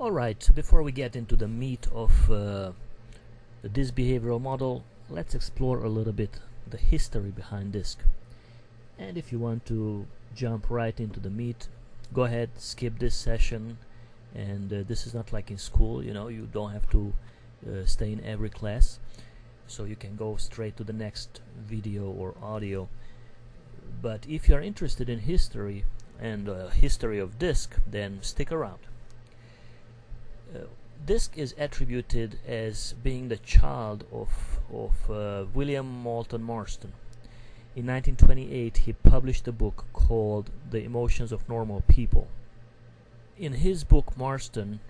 Alright, so before we get into the meat of this behavioral model, let's explore a little bit the history behind DISC. And if you want to jump right into the meat, go ahead, skip this session. And this is not like in school, you don't have to stay in every class, so you can go straight to the next video or audio. But if you are interested in history and history of DISC, then stick around. DISC is attributed as being the child of William Moulton Marston. In 1928, he published a book called The Emotions of Normal People. In his book, Marston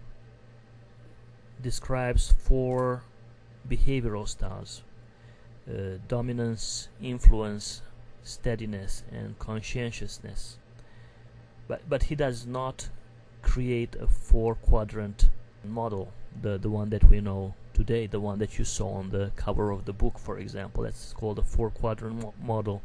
describes 4 behavioral styles: dominance, influence, steadiness, and conscientiousness. But he does not create a 4-quadrant model, the one that we know today, the one that you saw on the cover of the book, for example. That's called a 4-quadrant model.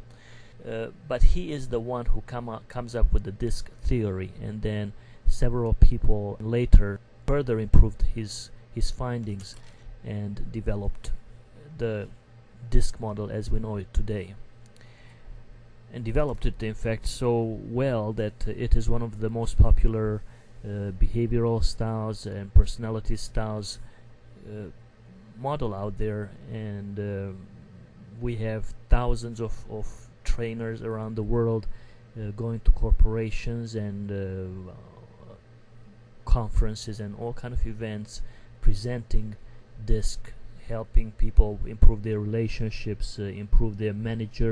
But he is the one who comes up with the DISC theory, and then several people later further improved his findings and developed the DISC model as we know it today. And developed it, in fact, so well that it is one of the most popular behavioral styles and personality styles model out there, and we have thousands of trainers around the world going to corporations and conferences and all kind of events presenting DISC, helping people improve their relationships, improve their management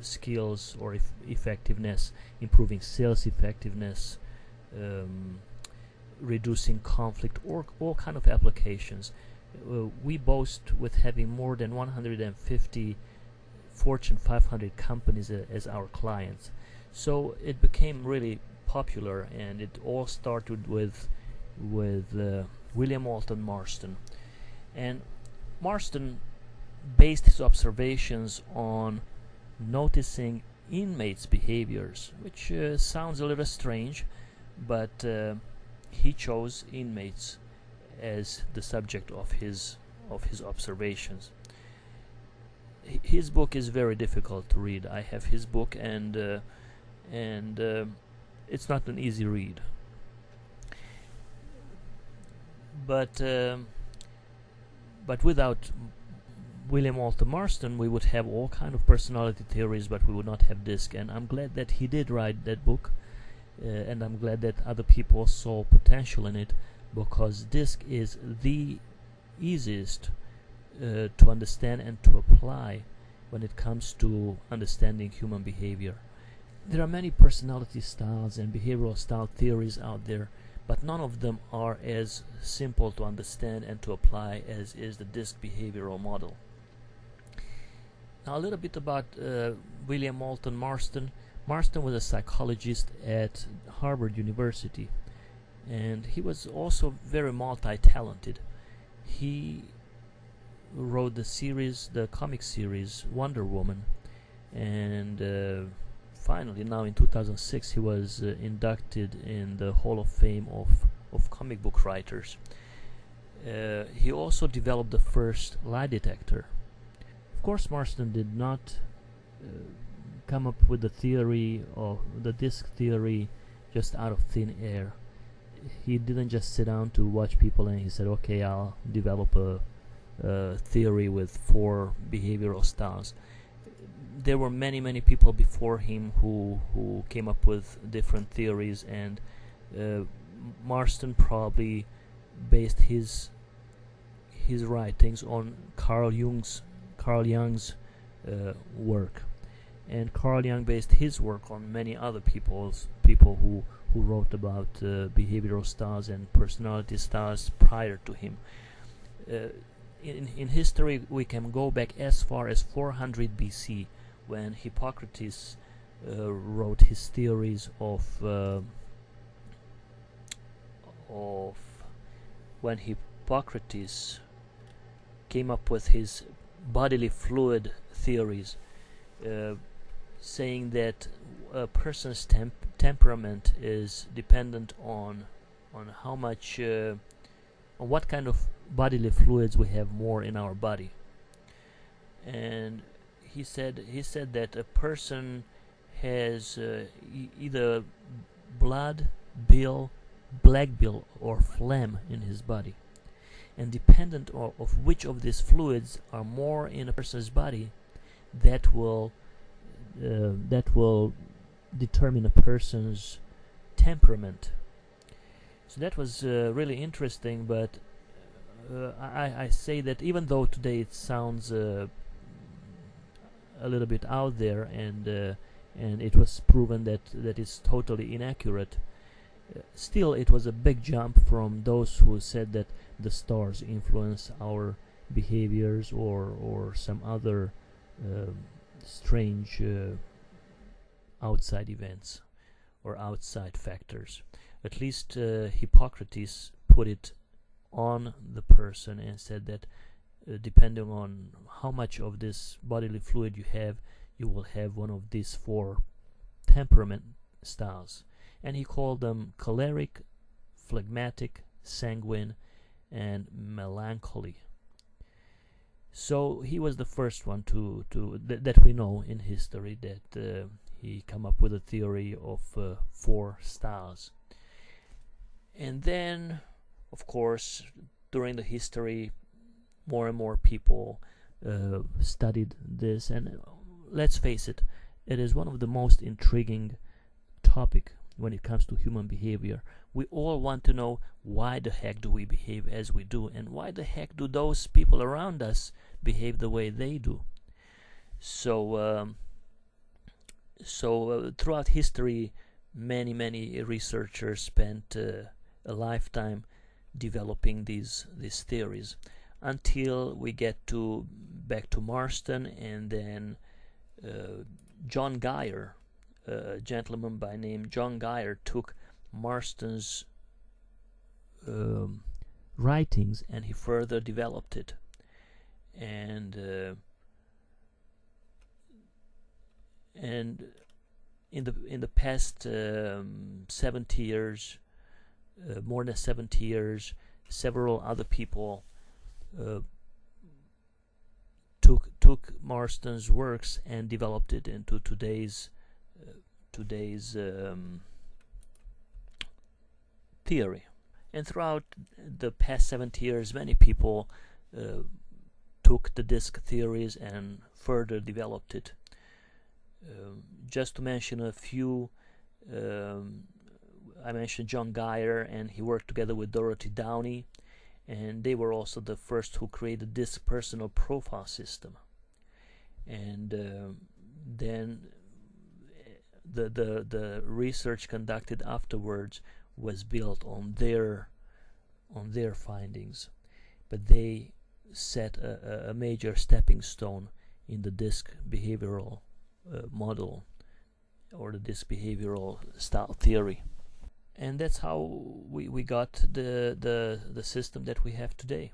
skills or effectiveness, improving sales effectiveness, reducing conflict, or all kind of applications. We boast with having more than 150 Fortune 500 companies as our clients. So it became really popular, and it all started with William Moulton Marston. And Marston based his observations on noticing inmates' behaviors, which sounds a little strange, but he chose inmates as the subject of his observations. His book is very difficult to read. I have his book, and it's not an easy read. But without William Moulton Marston, we would have all kind of personality theories, but we would not have DISC. And I'm glad that he did write that book, and I'm glad that other people saw potential in it, because DISC is the easiest to understand and to apply when it comes to understanding human behavior. There are many personality styles and behavioral style theories out there, but none of them are as simple to understand and to apply as is the DISC behavioral model. Now, a little bit about William Moulton Marston. Marston was a psychologist at Harvard University, and he was also very multi-talented. He wrote the comic series Wonder Woman, and finally, now in 2006, he was inducted in the Hall of Fame of comic book writers. He also developed the first lie detector. Of course, Marston did not come up with the theory of the DISC theory just out of thin air. He didn't just sit down to watch people and he said, okay, I'll develop a theory with 4 behavioral styles. There were many people before him who came up with different theories, and Marston probably based his writings on Carl Jung's work, and Carl Jung based his work on many other people who wrote about behavioral styles and personality styles prior to him. In history, we can go back as far as 400 BC, when Hippocrates wrote his theories of when Hippocrates came up with his bodily fluid theories, saying that a person's temperament is dependent on on how much on what kind of bodily fluids we have more in our body. And he said that a person has either blood, bile, black bile, or phlegm in his body, and dependent of which of these fluids are more in a person's body, that will determine a person's temperament. So that was really interesting, but I say that even though today it sounds a little bit out there, and it was proven that it's totally inaccurate, still it was a big jump from those who said that the stars influence our behaviors or some other strange outside events or outside factors. At least Hippocrates put it on the person and said that depending on how much of this bodily fluid you have, you will have one of these four temperament styles. And he called them choleric, phlegmatic, sanguine, and melancholy. So he was the first one that we know in history that he come up with a theory of four styles. And then, of course, during the history, more and more people studied this, and let's face it, it is one of the most intriguing topic when it comes to human behavior. We all want to know, why the heck do we behave as we do, and why the heck do those people around us behave the way they do? So throughout history, many researchers spent a lifetime developing these theories, until we get back to Marston, and then John Geyer, a gentleman by name John Geyer, took Marston's writings and he further developed it. And in the past 70 years, more than 70 years, several other people took Marston's works and developed it into today's theory. And throughout the past 70 years, many people took the disk theories and further developed it. Just to mention a few, I mentioned John Geyer, and he worked together with Dorothy Downey, and they were also the first who created this personal profile system. And then the research conducted afterwards was built on their findings, but they set a major stepping stone in the DISC behavioral model, or the DISC behavioral style theory. And that's how we got the system that we have today.